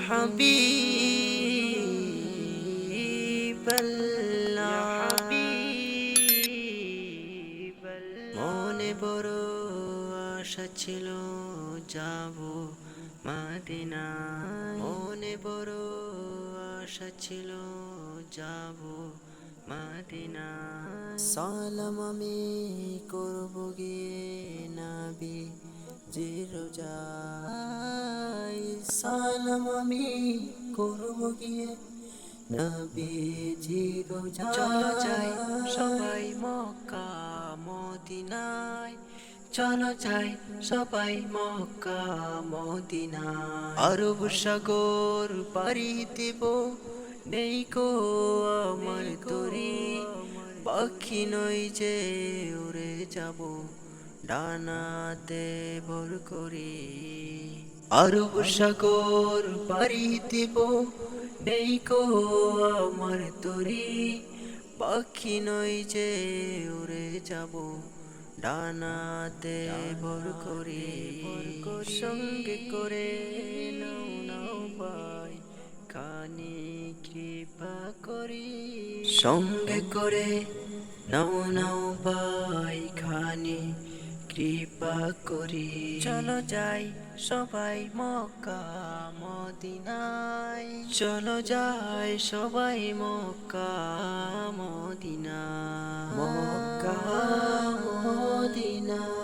হাবিবাল্লাহ মনে বড় আশা ছিল যাব মদিনা মনে বড় আশা ছিল যাব মদিনা সালাম আমি করব গিয়ে নবী জির রোজায় সালাম আমি করব গিয়ে নবী জির রোজায় চলো যাই সবাই মক্কা মদিনায় চলো যাই সবাই মক্কা মদিনায় আরব সাগর পাড়ি দেব নেই কো আমার তরি পাখি নই যে উড়ে যাব ডানাতে ভর করি আরব সাগর পাড়ি দেব নেই কো আমার তরি পাখি নই যে উড়ে যাব ডানাতে ভর করি সঙ্গে করে নাও নাও ভাই খানি কৃপা করি সঙ্গে করে নাও নাও ভাই খানি কৃপা করি চলো যাই সবাই মক্কা মদিনায় চলো যাই সবাই মক্কা মদিনা মক্কা মদিনা